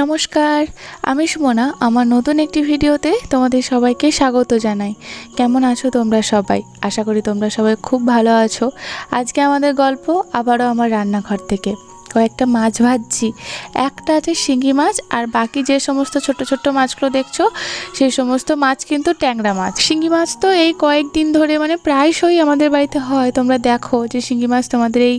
নমস্কার, আমি সুমনা। আমার নতুন একটি ভিডিওতে তোমাদের সবাইকে স্বাগত জানাই। কেমন আছো তোমরা সবাই? আশা করি তোমরা সবাই খুব ভালো আছো। আজকে আমাদের গল্প আবারও আমার রান্নাঘর থেকে। কয়েকটা মাছ ভাজছি। একটা আছে শিঙি মাছ, আর বাকি যে সমস্ত ছোট ছোট মাছগুলো দেখছো সেই সমস্ত মাছ কিন্তু ট্যাংরা মাছ। শিঙি মাছ তো এই কয়েকদিন ধরে প্রায়শই আমাদের বাড়িতে হয়। তোমরা দেখো যে শিঙি মাছ তোমাদের এই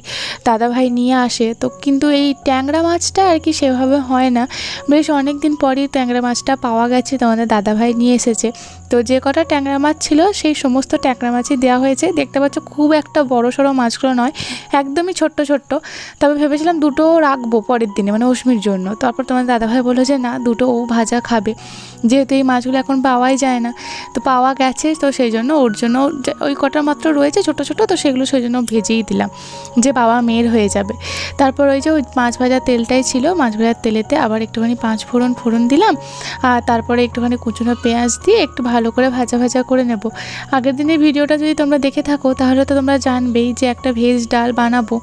দাদাভাই নিয়ে আসে, তো কিন্তু এই ট্যাংরা মাছটা আর কি সেভাবে হয় না। বেশ অনেক দিন পরই ট্যাংরা মাছটা পাওয়া গেছে, তোমাদের দাদাভাই নিয়ে এসেছে। তো যে কটা ট্যাংরা মাছ ছিল সেই সমস্ত ট্যাংরা মাছই দেওয়া হয়েছে। দেখতে পাচ্ছ খুব একটা বড় সড়ো মাছগুলো নয়, একদমই ছোট্ট ছোট্ট। তবে ভেবেছিলাম দুটো রাখবো পরের দিনে, অশ্মির জন্য। তারপর তোমার দাদাভাই বললো যে না, দুটো ও ভাজা খাবে, যেহেতু এই মাছগুলো এখন পাওয়াই যায় না। তো পাওয়া গেছে, তো সেই জন্য ওর জন্য ওই কটা মাত্র রয়েছে ছোট ছোট, তো সেগুলো সেই জন্য ভেজেই দিলাম, যে বাবা মেয়ের হয়ে যাবে। তারপর ওই যে ওই মাছ ভাজার তেলটাই ছিল, মাছ ভাজার তেলেতে আবার একটুখানি 5 ফোড়ন দিলাম, আর তারপরে একটুখানি কুচনো পেঁয়াজ দিয়ে একটু ভালো করে ভাজা ভাজা করে নেব। আগের দিনের ভিডিওটা যদি তোমরা দেখে থাকো তাহলে তো তোমরা জানবেই যে একটা ভেজ ডাল বানাবো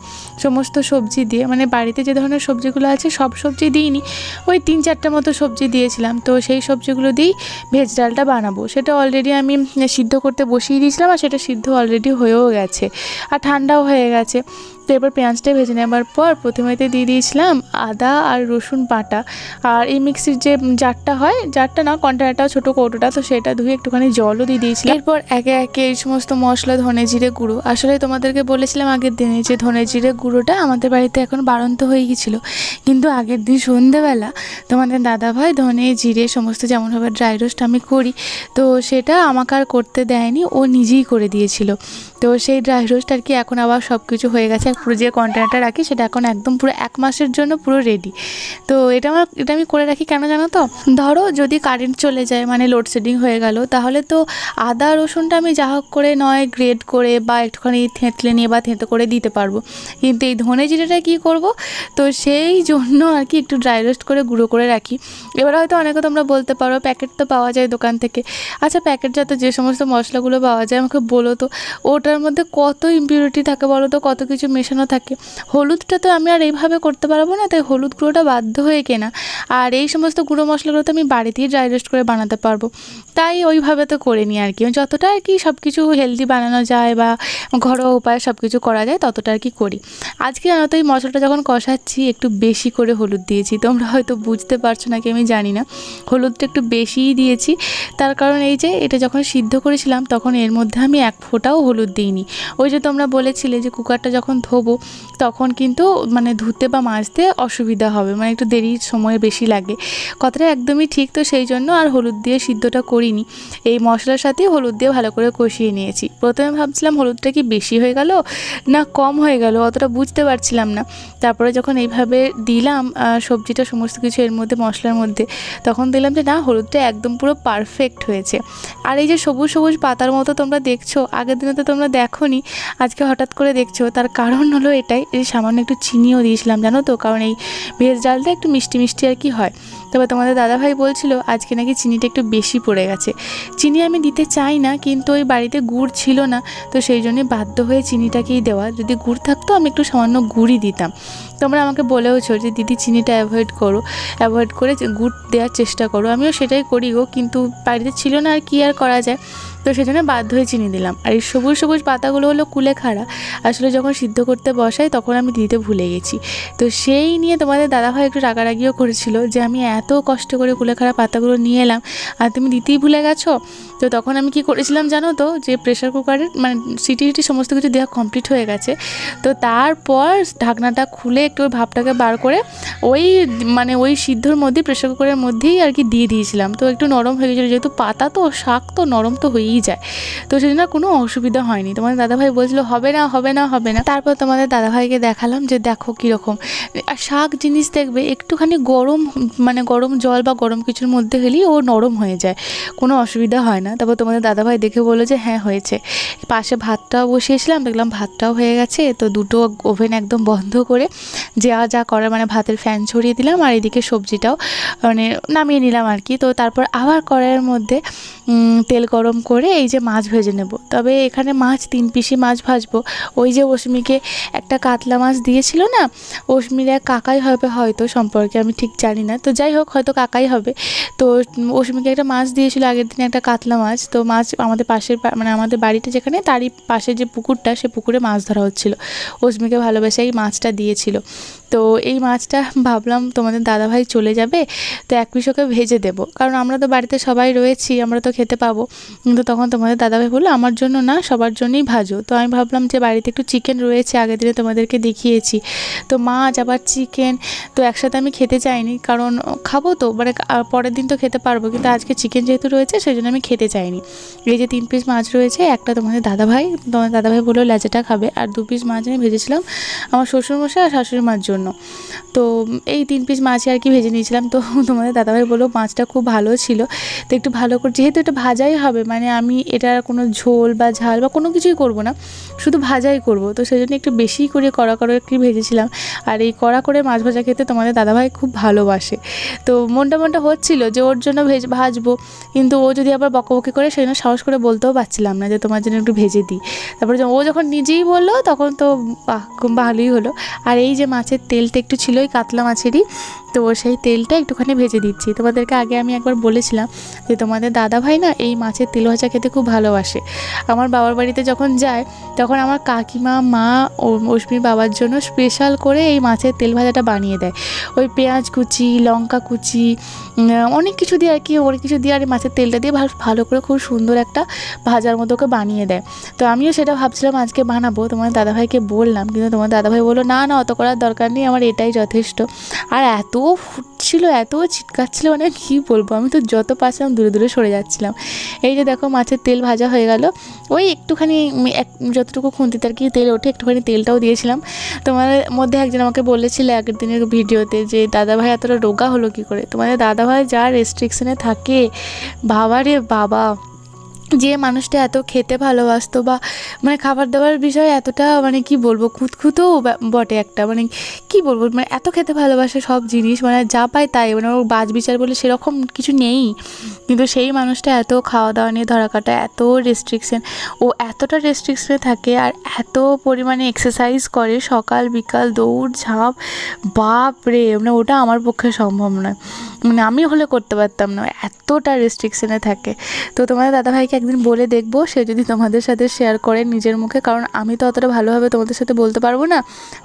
সমস্ত সবজি দিয়ে। বাড়িতে যে ধরনের সবজিগুলো আছে সব সবজি দিইনি, ওই 3-4টা মতো সবজি দিয়েছিলাম। তো সেই সবজিগুলো দিয়েই ভেজ ডালটা বানাবো। সেটা অলরেডি আমি সিদ্ধ করতে বসিয়ে দিয়েছিলাম, আর সেটা সিদ্ধ অলরেডি হয়েও গেছে আর ঠান্ডাও হয়ে গেছে। তো এবার পেঁয়াজটা ভেজে নেবার পর প্রথমেতে দিয়ে দিয়েছিলাম আদা আর রসুন বাটা, আর এই মিক্সির যে জারটা হয়, জারটা না কন্টেনারটা, ছোটো কৌটোটা, তো সেটা ধুয়ে একটুখানি জলও দিয়ে দিয়েছিলাম। এরপর একে একে এই সমস্ত মশলা, ধনে জিরে গুঁড়ো, আসলে তোমাদেরকে বলেছিলাম আগের দিনে যে ধনে জিরে গুঁড়োটা আমাদের বাড়িতে এখন বাড়ন্ত হয়ে গিয়েছিলো, কিন্তু আগের দিন সন্ধ্যেবেলা তোমাদের দাদাভাই ধনে জিরে সমস্ত যেমনভাবে ড্রাই রোস্ট আমি করি, তো সেটা আমাকে আর করতে দেয়নি, ও নিজেই করে দিয়েছিল। তো সেই ড্রাই রোস্ট আর কি এখন আবার সব কিছু হয়ে গেছে। পুরো যে কন্টেনারটা রাখি সেটা এখন একদম পুরো 1 মাসের জন্য পুরো রেডি। তো এটা আমি করে রাখি কেন জানো তো, ধরো যদি কারেন্ট চলে যায়, লোডশেডিং হয়ে গেল, তাহলে তো আদা রসুনটা আমি যা হোক করে নয় গ্রেড করে বা একটুখানি থেঁতলে নিয়ে বা থেঁতো করে দিতে পারবো, কিন্তু এই ধনে জিরেটা কী করব, তো সেই জন্য আর কি একটু ড্রাই রোস্ট করে গুঁড়ো করে রাখি। এবার হয়তো অনেকে তোমরা বলতে পারো প্যাকেট তো পাওয়া যায় দোকান থেকে। আচ্ছা, প্যাকেটজাত যে সমস্ত মশলাগুলো পাওয়া যায় আমাকে বলো তো, ওটার মধ্যে কত ইম্পিউরিটি থাকে বলো তো, কত কিছু মেশানো থাকে। হলুদটা তো আমি আর এইভাবে করতে পারবো না, তাই হলুদ গুঁড়োটা বাধ্য হয়ে কেনা। আর এই সমস্ত গুঁড়ো মশলাগুলো তো আমি বাড়িতেই ড্রাই রোস্ট করে বানাতে পারবো, তাই ওইভাবে তো করে নিই আর কি। যতটা আর কি সব কিছু হেলদি বানানো যায় বা ঘরোয়া উপায়ে সব কিছু করা যায় ততটা আর কি করি। আজকে জানো তো এই মশলাটা যখন কষাচ্ছি একটু বেশি করে হলুদ দিয়েছি। তোমরা হয়তো বুঝতে পারছো নাকি আমি জানি না, হলুদটা একটু বেশিই দিয়েছি। তার কারণ এই যে এটা যখন সিদ্ধ করেছিলাম তখন এর মধ্যে আমি 1 ফোঁটাও হলুদ দিইনি। ওই যে তোমরা বলেছিলে যে কুকারটা যখন ধোবো তখন কিন্তু ধুতে বা মাজতে অসুবিধা হবে, একটু দেরি সময় বেশি লাগে। কথাটা একদমই ঠিক। তো সেই জন্য আর হলুদ দিয়ে সিদ্ধটা করিনি, এই মশলার সাথে হলুদ দিয়ে ভালো করে কষিয়ে নিয়েছি। প্রথমে ভাবছিলাম হলুদটা কি বেশি হয়ে গেল না কম হয়ে গেল, অতটা বুঝতে পারছিলাম না। তারপরে যখন এইভাবে দিলাম সবজিটা সমস্ত কিছু এর মধ্যে, মশলার মধ্যে, তখন দিলাম যে না, হলুদটা একদম পুরো পারফেক্ট হয়েছে। আর এই যে সবুজ সবুজ পাতার মতো তোমরা দেখছো, আগের দিনে তো তোমরা দেখোনি, আজকে হঠাৎ করে দেখছো। তার কারণ হলো এটাই, এই সামান্য একটু চিনিও দিয়েছিলাম জানো তো, কারণ এই ভেজ ডালটা একটু মিষ্টি মিষ্টি আর কি হয়। তবে তোমাদের দাদাভাই বলছিল আজকে নাকি চিনিটা একটু বেশি পড়ে গেছে। চিনি আমি দিতে চাই না, কিন্তু ওই বাড়িতে গুড় ছিল না, তো সেই জন্যই বাধ্য হয়ে চিনিটাকেই দেওয়া। যদি গুড় থাকতো আমি একটু সামান্য গুড়ই দিতাম। তোমরা আমাকে বলেওছো যে দিদি চিনিটা অ্যাভয়েড করে গুড় দেওয়ার চেষ্টা করো। আমিও সেটাই করি গো, কিন্তু বাড়িতে ছিল না, আর কি আর করা যায়। তো সেজন্য বাধ্য হয়ে চিনি দিলাম। আর এই সবুজ সবুজ পাতাগুলো হলো কুলেখাড়া, আসলে যখন সিদ্ধ করতে বসাই তখন আমি দিতে ভুলে গেছি। তো সেই নিয়ে তোমাদের দাদাভাই একটু রাগারাগিও করেছিল যে আমি এত কষ্ট করে কুলেখাড়া পাতাগুলো নিয়ে এলাম আর তুমি দিতেই ভুলে গেছো। তো তখন আমি কি করেছিলাম জানো তো, যে প্রেশার কুকারের সিটি সমস্ত কিছু দেওয়া কমপ্লিট হয়ে গেছে, তো তারপর ঢাকনাটা খুলে একটু ভাপটাকে বার করে ওই সিদ্ধর মধ্যে, প্রেশার কুকারের মধ্যেই আর কি দিয়ে দিয়েছিলাম। তো একটু নরম হয়ে গেছিলো, যেহেতু পাতা তো শাক তো নরম তো হয়েই যায়, তো সেই জন্য কোনো অসুবিধা হয়নি। তোমাদের দাদাভাই বলছিল হবে না। তারপর তোমাদের দাদাভাইকে দেখালাম যে দেখো কীরকম। আর শাক জিনিস দেখবে একটুখানি গরম জল বা গরম কিছুর মধ্যে হলেই ও নরম হয়ে যায়, কোনো অসুবিধা হয় না। তারপর তোমাদের দাদাভাই দেখে বললো যে হ্যাঁ হয়েছে। পাশে ভাতটাও বসিয়েছিলাম, দেখলাম ভাতটাও হয়ে গেছে। তো দুটো ওভেন একদম বন্ধ করে যা করার ভাতের ফ্যান ছড়িয়ে দিলাম, আর এদিকে সবজিটাও নামিয়ে নিলাম আর কি। তো তারপর আবার কড়াইয়ের মধ্যে তেল গরম করে করে এই যে মাছ ভেজে নেব। তবে এখানে মাছ 3 পিসি মাছ ভাজবো। ওই যে অস্মিকে একটা কাতলা মাছ দিয়েছিল না, অস্মির এক কাকাই হবে হয়তো, সম্পর্কে আমি ঠিক জানি না, তো যাই হোক হয়তো কাকাই হবে। তো অস্মিকে একটা মাছ দিয়েছিল আগের দিনে, একটা কাতলা মাছ। তো মাছ আমাদের পাশের মানে আমাদের বাড়িটা যেখানে তারই পাশে যে পুকুরটা, সে পুকুরে মাছ ধরা হচ্ছিল, অস্মিকে ভালোবেসে এই মাছটা দিয়েছিল। তো এই মাছটা ভাবলাম তোমাদের দাদাভাই চলে যাবে তো এক পিস ওকে ভেজে দেবো, কারণ আমরা তো বাড়িতে সবাই রয়েছি, আমরা তো খেতে পাবো। কিন্তু তখন তোমাদের দাদাভাই বললো আমার জন্য না, সবার জন্যই ভাজো। তো আমি ভাবলাম যে বাড়িতে একটু চিকেন রয়েছে, আগের দিনে তোমাদেরকে দেখিয়েছি, তো মাছ আবার চিকেন তো একসাথে আমি খেতে চাইনি, কারণ খাবো তো মানে পরের দিন তো খেতে পারবো, কিন্তু আজকে চিকেন যেহেতু রয়েছে সেই জন্য আমি খেতে চাইনি। এই যে 3 পিস মাছ রয়েছে, একটা তোমাদের দাদাভাই বললো লেজাটা খাবে, আর 2 পিস মাছ আমি ভেজেছিলাম আমার শ্বশুরমশাই আর শাশুড়ি মার জন্য। তো এই 3 পিস মাছই আর কি ভেজে নিয়েছিলাম। তো তোমাদের দাদাভাই বললো মাছটা খুব ভালো ছিল, তো একটু ভালো করে, যেহেতু এটা ভাজাই হবে, মানে আমি এটার কোনো ঝোল বা ঝাল বা কোনো কিছুই করব না, শুধু ভাজাই করব, তো সেই জন্য একটু বেশি করে কড়া করে একটু ভেজেছিলাম। আর এই কড়া করে মাছ ভাজা খেতে তোমাদের দাদাভাই খুব ভালোবাসে। তো মনটা হচ্ছিল যে ওর জন্য ভাজবো, কিন্তু ও যদি আবার বকাবকি করে সেই জন্য সাহস করে বলতেও পারছিলাম না যে তোমার জন্য একটু ভেজে দিই। তারপরে ও যখন নিজেই বললো তখন তো খুব ভালোই হলো। আর এই যে মাছের তেলটা একটু ছিল ওই কাতলা মাছেরই, তো সেই তেলটা একটুখানি ভেজে দিচ্ছি। তোমাদেরকে আগে আমি একবার বলেছিলাম যে তোমাদের দাদাভাই না এই মাছের তেল ভাজা খেতে খুব ভালোবাসে। আমার বাবার বাড়িতে যখন যায় তখন আমার কাকিমা, মা ও অস্মির বাবার জন্য স্পেশাল করে এই মাছের তেল ভাজাটা বানিয়ে দেয়। ওই পেঁয়াজ কুচি, লঙ্কা কুচি, অনেক কিছু দিয়ে আর কি, অনেক কিছু দিয়ে আর এই মাছের তেলটা দিয়ে ভালো করে খুব সুন্দর একটা ভাজার মতো করে বানিয়ে দেয়। তো আমিও সেটা ভাবছিলাম আজকে বানাবো, তোমার দাদাভাইকে বললাম, কিন্তু তোমার দাদাভাই বললো না অত করার দরকার নেই, আমার এটাই যথেষ্ট। আর এত ফুটছিল, এত চিৎকাচ্ছিল, মানে কী বলবো, আমি তো যত পারছিলাম দূরে সরে যাচ্ছিলাম। এই যে দেখো মাছের তেল ভাজা হয়ে গেল, ওই একটুখানি যতটুকু খুন্তিতে আর কি তেল ওঠে একটুখানি তেলটাও দিয়েছিলাম। তোমার মধ্যে একজন আমাকে বলেছিল আগের দিনের ভিডিওতে যে দাদাভাই এতটা রোগা হলো কী করে। তোমাদের দাদাভাই যা রেস্ট্রিকশনে থাকে, বাবা রে বাবা, যে মানুষটা এত খেতে ভালোবাসতো বা মানে খাবার দাবার বিষয়ে এতটা মানে কি বলবো খুঁতখুঁতেও বটে একটা, মানে কি বলবো, মানে এত খেতে ভালোবাসে সব জিনিস, মানে যা পায় তাই, মানে ওর বাজ বিচার বলে সেরকম কিছু নেই। কিন্তু সেই মানুষটা এত খাওয়া দাওয়া নিয়ে ধরা কাটা, এত রেস্ট্রিকশন, ও এতটা রেস্ট্রিকশনে থাকে আর এত পরিমাণে এক্সারসাইজ করে, সকাল বিকাল দৌড় ঝাঁপ, বাপ রে, মানে ওটা আমার পক্ষে সম্ভব নয়, মানে আমি হলে করতে পারতাম না, এতটা রেস্ট্রিকশনে থাকে। তো তোমাদের দাদাভাইকে একদিন বলে দেখবো, সে যদি তোমাদের সাথে শেয়ার করে নিজের মুখে, কারণ আমি তো অতটা ভালোভাবে তোমাদের সাথে বলতে পারবো না,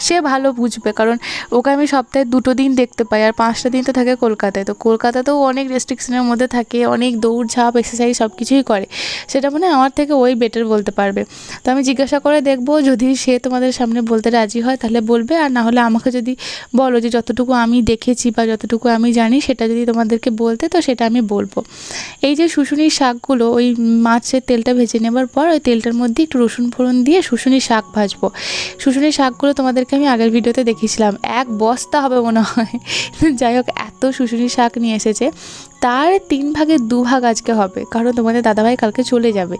সে ভালো বুঝবে, কারণ ওকে আমি সপ্তাহে 2 দিন দেখতে পাই, আর 5টা দিন তো থাকে কলকাতায়। তো কলকাতাতেও অনেক রেস্ট্রিকশনের মধ্যে থাকে, অনেক দৌড়ঝাঁপ এক্সারসাইজ সব কিছুই করে, সেটা মানে আমার থেকে ওই বেটার বলতে পারবে। তো আমি জিজ্ঞাসা করে দেখবো, যদি সে তোমাদের সামনে বলতে রাজি হয় তাহলে বলবে, আর না হলে আমাকে যদি বলো যে যতটুকু আমি দেখেছি বা যতটুকু আমি জানি সেটা যদি তোমাদেরকে বলতে, তো সেটা আমি বলবো। এই যে শুশুনির শাকগুলো, ওই মাছের তেলটা ভেজে নেবার পর ওই তেলটার মধ্যে একটু রসুন ফোড়ন দিয়ে শুশুনির শাক ভাজবো। শুশুনির শাকগুলো তোমাদেরকে আমি আগের ভিডিওতে দেখিয়েছিলাম, 1 বস্তা হবে মনে হয়। যাই হোক, এত শুশুনির শাক নিয়ে এসেছে, তার 3 ভাগের 2 ভাগ আজকে হবে, কারণ তোমাদের দাদাভাই কালকে চলে যাবে।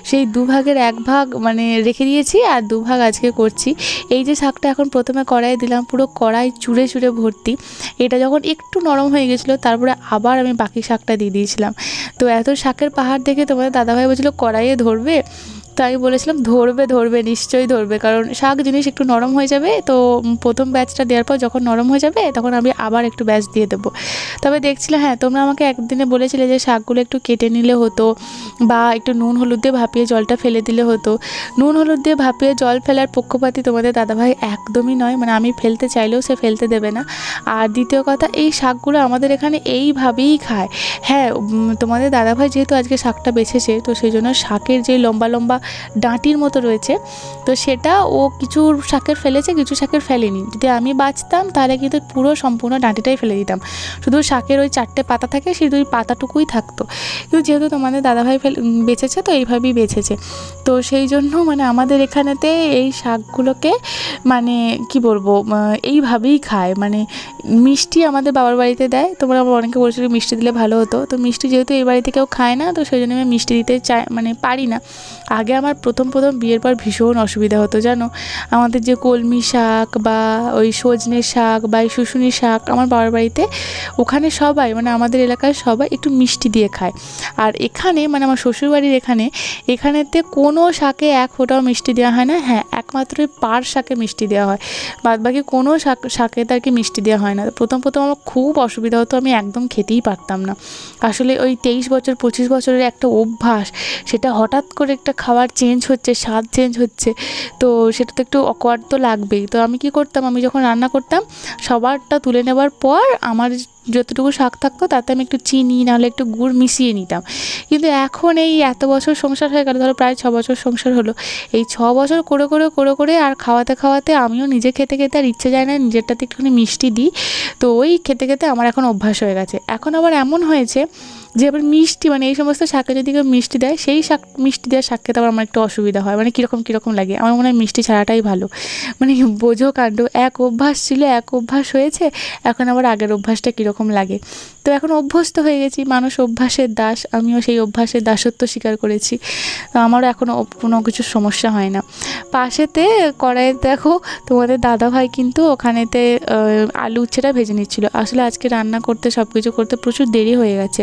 সেই 2 ভাগের 1 ভাগ মানে রেখে দিয়েছি, আর 2 ভাগ আজকে করছি। এই যে শাকটা এখন প্রথমে কড়াইয়ে দিলাম, পুরো কড়াই চুড়ে ভর্তি। এটা যখন একটু নরম হয়ে গেছিলো তারপরে আবার আমি বাকি শাকটা দিয়ে দিয়েছিলাম। তো এত শাকের পাহাড় দেখে তোমাদের দাদাভাই বলছিল কড়াইয়ে ধরবে, তো আমি বলেছিলাম ধরবে নিশ্চয়ই ধরবে, কারণ শাক জিনিস একটু নরম হয়ে যাবে, তো প্রথম ব্যাচটা দেওয়ার পর যখন নরম হয়ে যাবে তখন আমি আবার একটু ব্যাচ দিয়ে দেবো। তবে দেখছিলে, হ্যাঁ তোমরা আমাকে একদিনে বলেছিলে যে শাকগুলো একটু কেটে নিলে হতো, বা একটু নুন হলুদ দিয়ে ভাপিয়ে জলটা ফেলে দিলে হতো। নুন হলুদ দিয়ে ভাপিয়ে জল ফেলার পক্ষপাতী তোমাদের দাদাভাই একদমই নয়, মানে আমি ফেলতে চাইলেও সে ফেলতে দেবে না। আর দ্বিতীয় কথা, এই শাকগুলো আমাদের এখানে এইভাবেই খায়। হ্যাঁ, তোমাদের দাদাভাই যেহেতু আজকে শাকটা বেছেছে, তো সেই জন্য শাকের যে লম্বা লম্বা ডাঁটির মতো রয়েছে, তো সেটা ও কিছু শাকের ফেলেছে, কিছু শাকের ফেলেনি। যদি আমি বাঁচতাম তাহলে কিন্তু পুরো সম্পূর্ণ ডাঁটিটাই ফেলে দিতাম, শুধু শাকের ওই 4টে পাতা থাকে, শুধু ওই পাতাটুকুই থাকতো। কিন্তু যেহেতু তোমাদের দাদাভাই বেছেছে, তো এইভাবেই বেছেছে, তো সেই জন্য মানে আমাদের এখানেতে এই শাকগুলোকে মানে কি বলবো, এইভাবেই খায়। মানে মিষ্টি আমাদের বাবার বাড়িতে দেয়, তোমরা অনেকে বলছিল মিষ্টি দিলে ভালো হতো, তো মিষ্টি যেহেতু এই বাড়িতে কেউ খায় না, তো সেই জন্য আমি মিষ্টি দিতে চাই, মানে পারি না। আগে আমার প্রথম বিয়ের পর ভীষণ অসুবিধা হতো জানো। আমাদের যে কলমি শাক বা ওই সজনে শাক বা এই শুশুনি শাক আমার বাবার বাড়িতে ওখানে সবাই মানে আমাদের এলাকায় সবাই একটু মিষ্টি দিয়ে খায়। আর এখানে মানে আমার শ্বশুরবাড়ির এখানেতে কোনো শাকে এক ফোঁটাও মিষ্টি দেওয়া হয় না। হ্যাঁ, একমাত্র ওই পার শাকে মিষ্টি দেওয়া হয়, বাদবাকি কোনো শাকেতে আর কি মিষ্টি দেওয়া হয় না। প্রথম আমার খুব অসুবিধা হতো, আমি একদম খেতেই পারতাম না। আসলে ওই 23 বছর 25 বছরের একটা অভ্যাস, সেটা হঠাৎ করে একটা খাবার চেঞ্জ হচ্ছে, স্বাদ চেঞ্জ হচ্ছে, তো সেটা তো একটু অকওয়ার্ড তো লাগবেই। তো আমি কি করতাম, আমি যখন রান্না করতাম সবারটা তুলে নেবার পর আমার যতটুকু শাক থাকতো তাতে আমি একটু চিনি নাহলে একটু গুড় মিশিয়ে নিতাম। কিন্তু এখন এই এত বছর সংসার হয়ে গেল, ধরো প্রায় 6 বছর সংসার হলো, এই 6 বছর করে আর খাওয়াতে আমিও নিজে খেতে আর ইচ্ছে যায় না নিজেরটাতে একটুখানি মিষ্টি দিই। তো ওই খেতে আমার এখন অভ্যাস হয়ে গেছে। এখন আবার এমন হয়েছে যে আবার মিষ্টি মানে এই সমস্ত শাকে যদি কেউ মিষ্টি দেয়, সেই মিষ্টি দেওয়ার শাক খেতে আবার আমার একটু অসুবিধা হয়, মানে কীরকম লাগে। আমার মনে হয় মিষ্টি ছাড়াটাই ভালো, মানে বোঝো কাণ্ড। এক অভ্যাস ছিল, এক অভ্যাস হয়েছে, এখন আবার আগের অভ্যাসটা কীরকম লাগে। তো এখন অভ্যস্ত হয়ে গেছি, মানুষ অভ্যাসের দাস, আমিও সেই অভ্যাসের দাসত্ব স্বীকার করেছি। তো আমারও এখনও কোনো কিছু সমস্যা হয় না। পাশেতে কড়াইয়ে দেখো তোমাদের দাদাভাই কিন্তু ওখানেতে আলু উচ্ছেটা ভেজে নিচ্ছিল। আসলে আজকে রান্না করতে সব কিছু করতে প্রচুর দেরি হয়ে গেছে,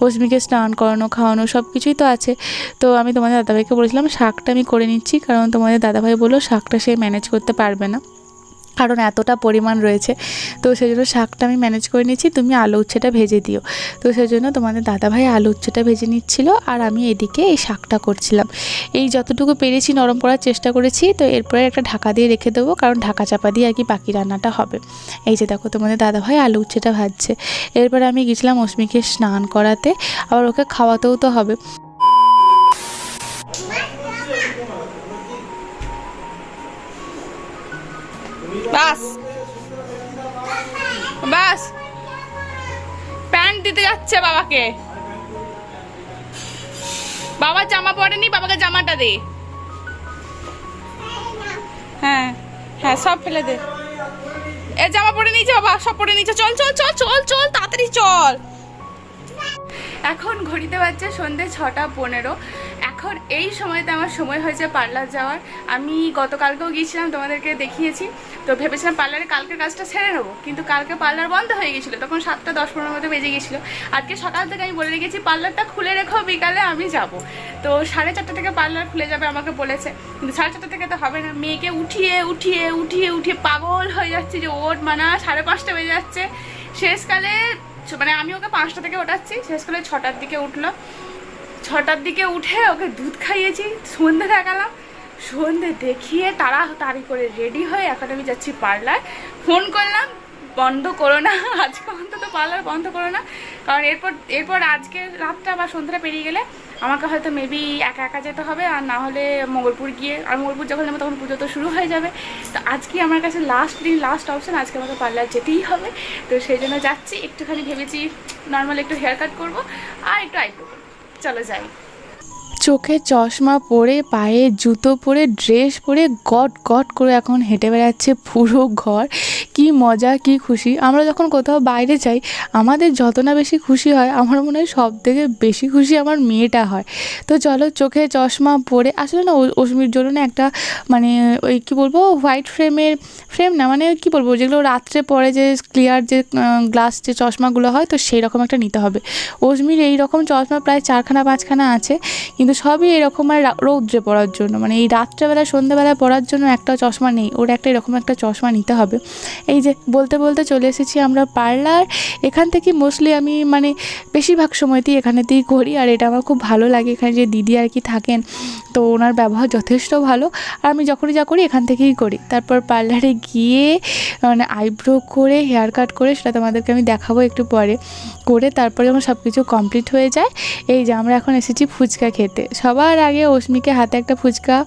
অস্মিকে স্নান করানো খাওয়ানো সব কিছুই তো আছে। তো আমি তোমাদের দাদাভাইকে বলেছিলাম শাকটা আমি করে নিচ্ছি, কারণ তোমাদের দাদাভাই বললো শাকটা সে ম্যানেজ করতে পারবে না, কারণ এতটা পরিমাণ রয়েছে। তো সেই জন্য শাকটা আমি ম্যানেজ করে নিচ্ছি, তুমি আলু উচ্ছেটা ভেজে দিও। তো সেই জন্য তোমাদের দাদাভাই আলু উচ্ছেটা ভেজে নিচ্ছিল আর আমি এদিকে এই শাকটা করছিলাম। এই যতটুকু পেরেছি নরম করার চেষ্টা করেছি। তো এরপরে একটা ঢাকা দিয়ে রেখে দেবো, কারণ ঢাকা চাপা দিয়ে আর কি বাকি রান্নাটা হবে। এই যে দেখো তোমাদের দাদাভাই আলু উচ্ছেটা ভাজছে। এরপরে আমি গেছিলাম অস্মিকে স্নান করাতে, আবার ওকে খাওয়াতেও তো হবে। বাস বাস প্যান্ট দিতে যাচ্ছে বাবাকে, বাবা জামা পরেনি, বাবাকে জামাটা দে। হ্যাঁ হ্যাঁ সব ফেলে দে, এ জামা পরে নিয়েছে বাবা, সব পরে নিয়েছে। চল চল চল চল চল তাড়াতাড়ি চল। এখন ঘড়িতে বাজছে সন্ধ্যে 6:15। এখন এই সময়তে আমার সময় হয়েছে পার্লার যাওয়ার। আমি গতকালকেও গিয়েছিলাম, তোমাদেরকে দেখিয়েছি। তো ভেবেছিলাম পার্লারে কালকের কাজটা ছেড়ে নেবো, কিন্তু কালকে পার্লার বন্ধ হয়ে গেছিলো, তখন 7:10-15 মতো বেজে গেছিলো। আজকে সকাল থেকে আমি বলে রেখেছি পার্লারটা খুলে রেখো, বিকালে আমি যাব। তো 4:30 থেকে পার্লার খুলে যাবে আমাকে বলেছে, কিন্তু 4:30 থেকে তো হবে না। মেয়েকে উঠিয়ে উঠিয়ে উঠিয়ে উঠিয়ে পাগল হয়ে যাচ্ছে যে ওর মানে 5:30 বেজে যাচ্ছে। শেষকালে মানে আমি ওকে 5টা থেকে ওঠাচ্ছি, শেষকালে 6টার দিকে উঠলো। 6টার দিকে উঠে ওকে দুধ খাইয়েছি, সন্ধে দেখালাম, সন্ধে দেখিয়ে তাড়াতাড়ি করে রেডি হয়ে এখন আমি যাচ্ছি পার্লার। ফোন করলাম বন্ধ করো না, আজকে অন্তত পার্লার বন্ধ করো না, কারণ এরপর আজকে রাতটা বা সন্ধ্যাটা পেরিয়ে গেলে আমাকে হয়তো মেবি একা যেতে হবে, আর না হলে মঙ্গলপুর গিয়ে, আর মঙ্গলপুর যখন যাবো তখন পুজো তো শুরু হয়ে যাবে। তো আজকে আমার কাছে লাস্ট অপশন, আজকে আমাকে পার্লার যেতেই হবে। তো সেই জন্য যাচ্ছি, একটুখানি ভেবেছি নর্মাল একটু হেয়ার কাট করবো আর একটু আইব্রো করবো। চলো যাই। চোখে চশমা পরে, পায়ে জুতো পরে, ড্রেস পরে গট করে এখন হেঁটে বেড়াচ্ছে পুরো ঘর। কি মজা, কি খুশি। আমরা যখন কোথাও বাইরে যাই আমাদের যত না বেশি খুশি হয়, আমার মনে হয় সব থেকে বেশি খুশি আমার মেয়েটা হয়। তো চলো, চোখে চশমা পরে, আসলে না অস্মির জন্য না একটা মানে ওই কী বলবো হোয়াইট ফ্রেম না, মানে কী বলবো যেগুলো রাত্রে পরে যে ক্লিয়ার যে গ্লাস যে চশমাগুলো হয়, তো সেই রকম একটা নিতে হবে। অস্মির এই রকম চশমা প্রায় 4-5খানা আছে, কিন্তু সবই এরকম আর রৌদ্রে পড়ার জন্য, মানে এই রাত্রেবেলা সন্ধ্যেবেলায় পড়ার জন্য একটা চশমা নেই ওর, একটা এরকম একটা চশমা নিতে হবে। এই যে বলতে চলে এসেছি আমরা পার্লার। এখান থেকে মোস্টলি আমি মানে বেশিরভাগ সময়তেই এখানেতেই করি, আর এটা আমার খুব ভালো লাগে। এখানে যে দিদি আর কি থাকেন, তো ওনার ব্যবহার যথেষ্ট ভালো, আর আমি যখনই যা করি এখান থেকেই করি। তারপর পার্লারে গিয়ে মানে আইব্রো করে, হেয়ার কাট করে, সেটা তোমাদেরকে আমি দেখাবো একটু পরে করে, তারপরে যখন সব কিছু কমপ্লিট হয়ে যায়, এই যে আমরা এখন এসেছি ফুচকা খেতে। সবার আগে অস্মিকে হাতে একটা ফুচকা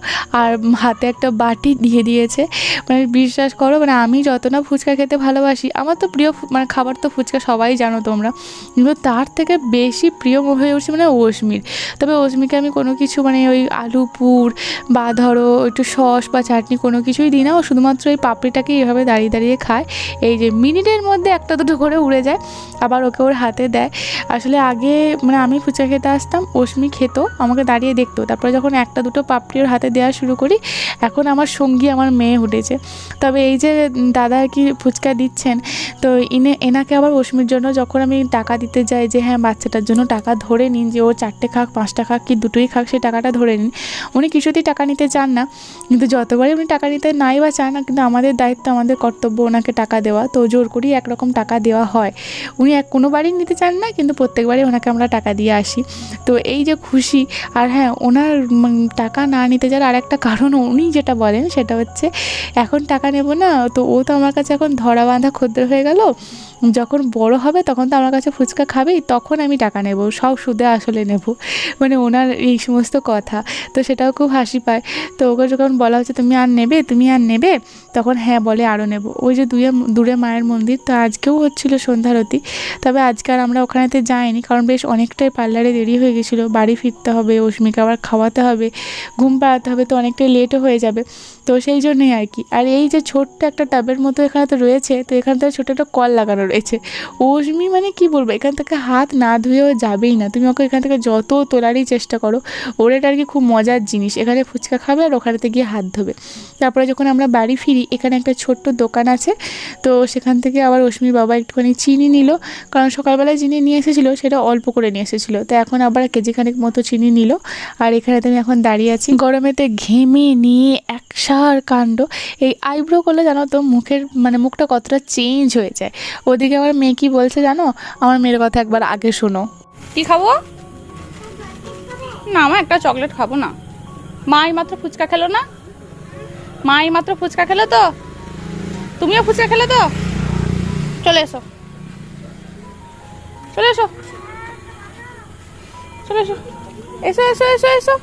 আর হাতে একটা বাটি দিয়ে দিয়েছে। মানে বিশ্বাস করো, মানে আমি যত না ফুচকা খেতে ভালোবাসি, আমার তো প্রিয় মানে খাবার তো ফুচকা, সবাই জানো তোমরা, কিন্তু তার থেকে বেশি প্রিয় হয়ে উঠছে মানে অস্মির। তবে অস্মিকে আমি কোনো কিছু মানে ওই আলু পুর বা ধরো একটু সস বা চাটনি কোনো কিছুই দিই না, ও শুধুমাত্র এই পাপড়িটাকে এভাবে দাঁড়িয়ে খায়। এই যে মিনিটের মধ্যে একটা দুটো করে উড়ে যায়, আবার ওকে ওর হাতে দেয়। আসলে আগে মানে আমি ফুচকা খেতে আসতাম, অস্মি খেত, আমাকে আমাকে দাঁড়িয়ে দেখতো। তারপরে যখন একটা দুটো পাপড়ি ওর হাতে দেওয়া শুরু করি, এখন আমার সঙ্গী আমার মেয়ে উঠেছে। তবে এই যে দাদা আর কি ফুচকা দিচ্ছেন, তো এনাকে আবার অস্মির জন্য যখন আমি টাকা দিতে যাই যে হ্যাঁ বাচ্চাটার জন্য টাকা ধরে নিন, যে ও 4টে খাক 5টা খাক কি দুটোই খাক সেই টাকাটা ধরে নিন, উনি কিছুতেই টাকা নিতে চান না। কিন্তু যতবারই উনি টাকা নিতে নাই বা চান না, কিন্তু আমাদের দায়িত্ব আমাদের কর্তব্য ওনাকে টাকা দেওয়া, তো জোর করেই একরকম টাকা দেওয়া হয়। উনি কোনোবারই নিতে চান না, কিন্তু প্রত্যেকবারই ওনাকে আমরা টাকা দিয়ে আসি। তো এই যে খুশি। আর হ্যাঁ, ওনার টাকা না নিতে যাওয়ার আরেকটা কারণ উনি যেটা বলেন সেটা হচ্ছে, এখন টাকা নেব না তো ও তো আমার কাছে এখন ধরা বাঁধা খদ্দের হয়ে গেল, যখন বড় হবে তখন তো আমার কাছে ফুচকা খাবেই, তখন আমি টাকা নেব, সব সুদে আসলে নেব, মানে ওনার এই সমস্ত কথা। তো সেটাও খুব হাসি পায়। তো ওকে যখন বলা হচ্ছে তুমি আর নেবে, তখন হ্যাঁ বলে আরও নেব। ওই যে দূরে মায়ের মন্দির, তো আজকেও হচ্ছিল সন্ধ্যারতি। তবে আজকে আর আমরা ওখানেতে যাইনি, কারণ বেশ অনেকটাই পার্লারে দেরি হয়ে গেছিলো, বাড়ি ফিরতে হবে, অস্মিকে আবার খাওয়াতে হবে, ঘুম পাড়াতে হবে, তো অনেকটাই লেটও হয়ে যাবে। তো সেই জন্যই আর কি। আর এই যে ছোট্ট একটা টাবের মতো এখানে তো রয়েছে, তো এখান থেকে ছোটো একটা কল লাগানো রয়েছে। অস্মি মানে কি বলবো, এখান থেকে হাত না ধুয়েও যাবেই না, তুমি ওকে এখান থেকে যত তোলারই চেষ্টা করো। ওর এটা আর কি খুব মজার জিনিস, এখানে ফুচকা খাবে আর ওখানেতে গিয়ে হাত ধোবে। তারপরে যখন আমরা বাড়ি ফিরি, এখানে একটা ছোট্ট দোকান আছে, তো সেখান থেকে আবার অস্মির বাবা একটুখানি চিনি নিল, কারণ সকালবেলায় চিনি নিয়ে এসেছিলো, সেটা অল্প করে নিয়ে এসেছিলো, তো এখন আবার কেজিখানেক মতো চিনি নিল। আর এখানে আমি এখন দাঁড়িয়ে আছি, গরমেতে ঘেমে নিয়ে একসার কাণ্ড। এই আইব্রো করলে জানো তো মুখটা কতটা চেঞ্জ হয়ে যায়। ওদিকে আমার মেয়ে কি বলছে জানো, আমার মেয়ের কথা একবার আগে শোনো। কি খাবো? না, আমার একটা চকলেট খাবো না। মাই মাত্র ফুচকা খেলো না? মাই মাত্র ফুচকা খেলো তো? তুমিও ফুচকা খেলে তো? চলে এসো, চলে এসো, চলে এসো, এসো এসো এসো এসো,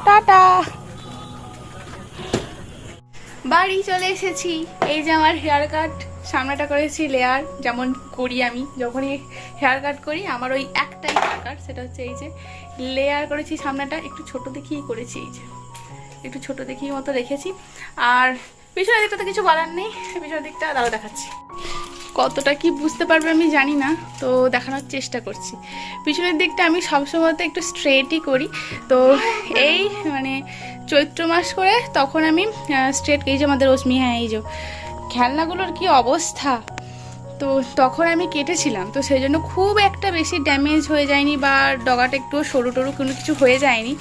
টাটা। বাড়ি চলে এসেছি। এই যে আমার হেয়ার কাট, সামনেটা করেছি লেয়ার, যেমন করি আমি যখনই হেয়ার কাট করি, আমার ওই একটাই হেয়ার কাট, সেটা হচ্ছে এই যে লেয়ার করেছি। সামনেটা একটু ছোট দেখেই করেছি, এই যে একটু ছোট দেখি মতো রেখেছি। আর পিছনের দিকটা তো কিছু বলার নেই, পিছনের দিকটা দাঁড়া দেখাচ্ছি। কতটা কি বুঝতে পারবে আমি জানি না, তো দেখানোর চেষ্টা করছি। পিছনের দিকটা আমি সবসময় একটু স্ট্রেটই করি, তো এই মানে চৈত্র মাস করে তখন আমি স্ট্রেট, এই যে আমাদের অস্মি, হ্যাঁ এই যে খেলনাগুলোর কি অবস্থা, তো তখন আমি কেটেছিলাম, তো সেই জন্য খুব একটা বেশি ড্যামেজ হয়ে যায়নি, বা ডগাটা একটু সরু টরু কোনো কিছু হয়ে যায়নি,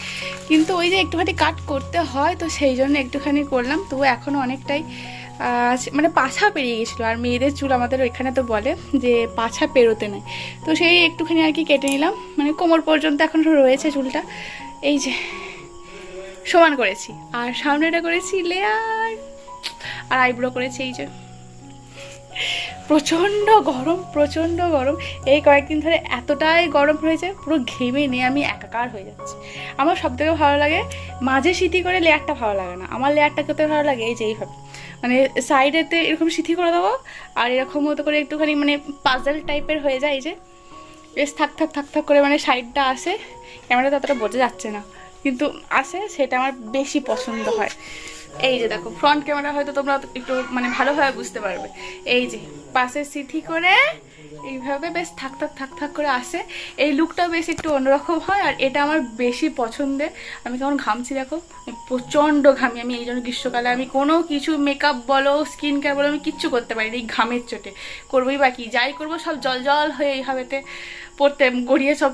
কিন্তু ওই যে একটুখানি কাট করতে হয়, তো সেই জন্য একটুখানি করলাম। তবু এখনও অনেকটাই মানে পাছা পেরিয়ে গেছিলো। আর মেয়েদের চুল আমাদের ওইখানে তো বলে যে পাছা পেরোতে নেই, তো সেই একটুখানি আর কি কেটে নিলাম, মানে কোমর পর্যন্ত এখন রয়েছে চুলটা, এই যে সমান করেছি। আর সামনেটা করেছি লেয়ার, আর আইব্রো করেছি এই যে। প্রচণ্ড গরম, প্রচণ্ড গরম, এই কয়েকদিন ধরে এতটাই গরম হয়েছে, পুরো ঘেমে নিয়ে আমি একাকার হয়ে যাচ্ছি। আমার সবথেকে ভালো লাগে মাঝে সিথি করে, লেয়ারটা ভালো লাগে না আমার, লেয়ারটা করতে ভালো লাগে এই যে এইভাবে, মানে সাইডেতে এরকম সিথি করে দেবো, আর এরকম মতো করে একটুখানি মানে পাজল টাইপের হয়ে যায়, এই যে বেশ থাক থাক থাক থাক করে, মানে সাইডটা আসে, ক্যামেরাতে অতটা বোঝা যাচ্ছে না কিন্তু আসে, সেটা আমার বেশি পছন্দ হয়। এই যে দেখো ফ্রন্ট ক্যামেরা হয়তো তোমরা একটু মানে ভালোভাবে বুঝতে পারবে, এই যে পাশে সিথি করে এইভাবে বেশ থাক থাক থাক থাক করে আসে, এই লুকটাও বেশ একটু অন্যরকম হয়, আর এটা আমার বেশি পছন্দের। আমি কেমন ঘামছি দেখো, প্রচণ্ড ঘামি আমি, এই জন্য গ্রীষ্মকালে আমি কোনো কিছু মেকআপ বলো স্কিন কেয়ার বলো আমি কিচ্ছু করতে পারি না, এই ঘামের চোটে করবোই বা কি, যাই করবো সব জল জল হয়ে এইভাবেতে পড়তে গড়িয়ে সব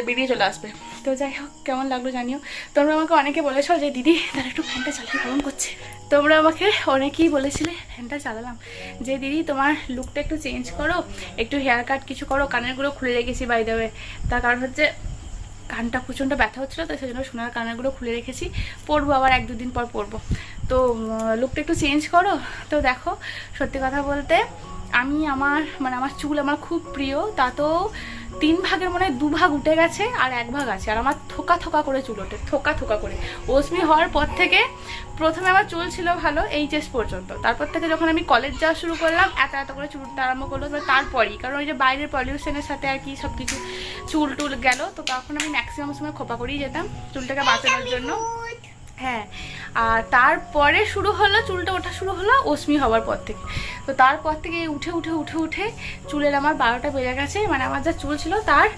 বেরিয়ে চলে আসবে। তো যাই হোক, কেমন লাগলো জানিও। তোমরা আমাকে অনেকে বলেছো যে দিদি তারা একটু ফ্যানটা চালিয়ে গরম করছে, তোমরা আমাকে অনেকেই বলেছিলে, ফ্যানটা চালালাম, যে দিদি তোমার লুকটা একটু চেঞ্জ করো, একটু হেয়ার কাট কিছু করো, কানেরগুলো খুলে রেখেছি বাই দ্য ওয়ে, তার কারণ হচ্ছে কানটা প্রচণ্ড ব্যথা হচ্ছিলো, তো সেই জন্য সোনার কানেরগুলো খুলে রেখেছি, পরবো আবার 1-2 দিন পর পরবো, তো লুকটা একটু চেঞ্জ করো। তো দেখো সত্যি কথা বলতে আমি আমার চুল আমার খুব প্রিয়, তা তো 3 ভাগের মনে হয় 2 ভাগ উঠে গেছে আর 1 ভাগ আছে, আর আমার থোকা থোকা করে চুল ওঠে, থোকা থোকা করে। অস্মি হওয়ার পর থেকে প্রথমে আমার চুল ছিল ভালো এইচএস পর্যন্ত, তারপর থেকে যখন আমি কলেজ যাওয়া শুরু করলাম এত এত করে চুল উঠতে আরম্ভ করলো, তারপরই কারণ ওই যে বাইরের পলিউশনের সাথে আর কি সব কিছু চুল টুল গেল, তো তখন আমি ম্যাক্সিমাম সময় খোপা করেই যেতাম চুলটাকে বাঁচানোর জন্য। হ্যাঁ, আর তারপরে শুরু হলো চুলটা ওঠা শুরু হলো অশ্মি হওয়ার পর থেকে। তো তারপর থেকে উঠে উঠে উঠে উঠে চুলের আমার 12টা বেজে গেছে। মানে আমার যা চুল ছিল তার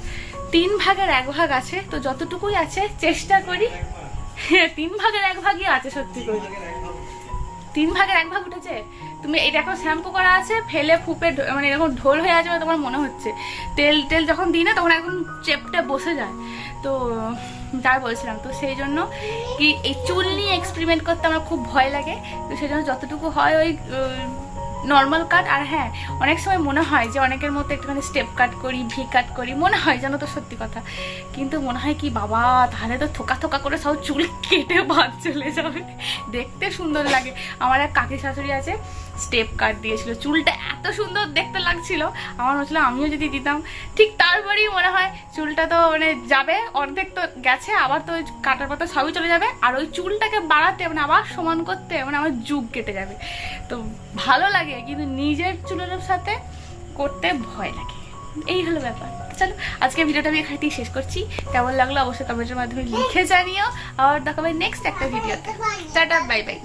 3 ভাগের 1 ভাগ আছে। তো যতটুকুই আছে চেষ্টা করি, 3 ভাগের 1 ভাগই আছে, সত্যি করি 3 ভাগের 1 ভাগ উঠেছে। তুমি এটা এখন শ্যাম্পু করা আছে, ফেলে ফুপে মানে এরকম ঢোল হয়ে যাবে তোমার মনে হচ্ছে। তেল টেল যখন দিই না তখন একদম চেপটা বসে যায়। তো তাই বলছিলাম, তো সেই জন্য কি এই চুল নিয়ে এক্সপেরিমেন্ট করতে আমার খুব ভয় লাগে। তো সেই জন্য যতটুকু হয় ওই নর্মাল কাট। আর হ্যাঁ, অনেক সময় মনে হয় যে অনেকের মতো একটুখানি স্টেপ কাট করি, ভি কাট করি, মনে হয় জানো তো, সত্যি কথা। কিন্তু মনে হয় কি বাবা, তাহলে তো থোকা থোকা করে সব চুল কেটে বাদ চলে যাবে, দেখতে সুন্দর লাগে। আমার এক কাকি শাশুড়ি আছে, স্টেপ কাট দিয়েছিল, চুলটা এত সুন্দর দেখতে লাগছিল, আমার হচ্ছিল আমিও যদি দিতাম। ঠিক তারপরেই মনে হয় চুলটা তো মানে যাবে, অর্ধেক তো গেছে, আবার তো ওই কাটার পাতা সবই চলে যাবে, আর ওই চুলটাকে বাড়াতে মানে আবার সমান করতে মানে আমার যুগ কেটে যাবে। তো ভালো লাগে, কিন্তু নিজের চুলের সাথে করতে ভয় লাগে। এই হলো ব্যাপার। চলো আজকে ভিডিওটা আমি এখানেই শেষ করছি। কেমন লাগলো অবশ্যই কমেন্টের মাধ্যমে লিখে জানিও। আর দেখাবে নেক্সট একটা ভিডিওতে। Tata, bye bye.